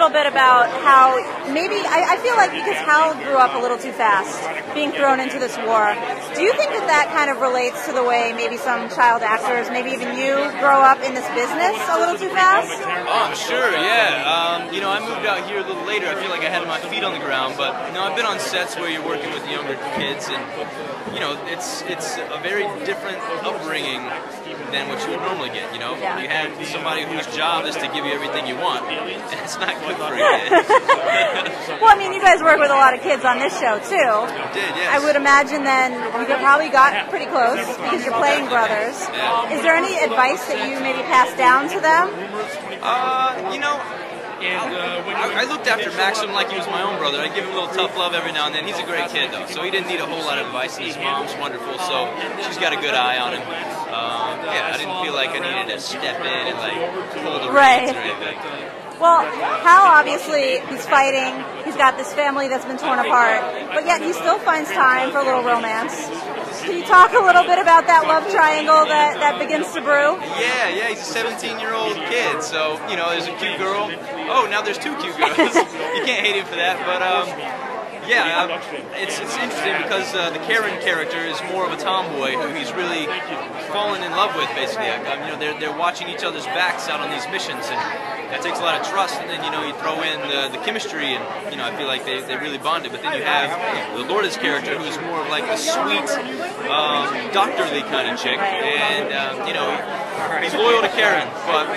little bit about how maybe, I feel like because Hal grew up a little too fast, being thrown into this war, do you think that that kind of relates to the way maybe some child actors, maybe even you, grow up in this business a little too fast? Oh, sure, yeah. You know, I moved out here a little later. I feel like I had my feet on the ground, but, you know, I've been on sets where you're working with younger kids, and, you know, it's a very different upbringing than what you would normally get, you know? Yeah. You have somebody whose job is to give you everything you want, and it's not good for you. Well, I mean, you guys work with a lot of kids on this show, too. I did, yes. I would imagine then you probably got pretty close because you're playing brothers. Yeah. Is there any advice that you maybe passed down to them? You know, I looked after Maxim like he was my own brother. I give him a little tough love every now and then. He's a great kid, though, so he didn't need a whole lot of advice. His mom's wonderful, so she's got a good eye on him. Yeah, I didn't feel like I needed to step in and like pull the reins or anything. Well, Hal, obviously, he's fighting. He's got this family that's been torn apart, but yet he still finds time for a little romance. Can you talk a little bit about that love triangle that begins to brew? Yeah, he's a 17-year-old kid, so, you know, there's a cute girl. Oh, now there's two cute girls. You can't hate him for that, but, yeah, it's interesting because the Karen character is more of a tomboy who he's really fallen in love with, basically. You know, they're watching each other's backs out on these missions, and that takes a lot of trust. And then, you know, you throw in the chemistry, and, you know, I feel like they really bonded. But then you have the Lourdes character, who's more of like a sweet, doctorly kind of chick, and, you know, he's loyal to Karen, but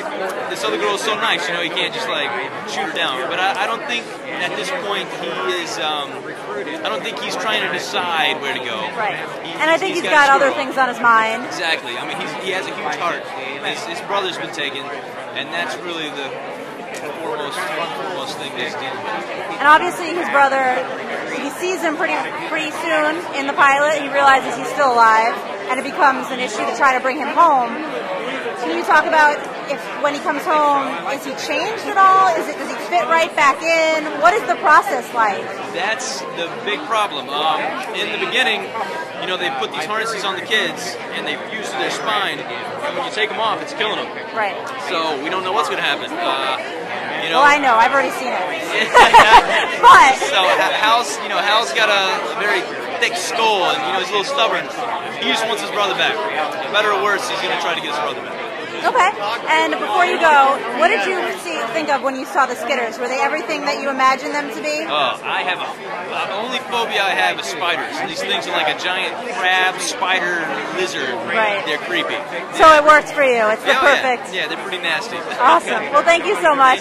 this other girl is so nice, you know, he can't just like shoot her down. But I don't think at this point he is, I don't think he's trying to decide where to go. Right. And I think he's got other things on his mind. Exactly. I mean, he has a huge heart. His brother's been taken, and that's really the foremost thing that he's dealing with. And obviously his brother, he sees him pretty soon in the pilot. He realizes he's still alive, and it becomes an issue to try to bring him home. Can you talk about if when he comes home, is he changed at all? Does he fit right back in? What is the process like? That's the big problem. In the beginning, you know, they put these harnesses on the kids, and they fuse to their spine, and when you take them off, it's killing them. Right. So we don't know what's going to happen. You know, well, I know. I've already seen it. But so Hal's got a very thick skull, and, you know, he's a little stubborn. He just wants his brother back. Better or worse, he's going to try to get his brother back. Okay. And before you go, what did you think of when you saw the Skitters? Were they everything that you imagined them to be? I have the only phobia I have is spiders. These things are like a giant crab, spider, lizard. Right. They're creepy. So it works for you. It's the perfect. Yeah, they're pretty nasty. Awesome. Well, thank you so much.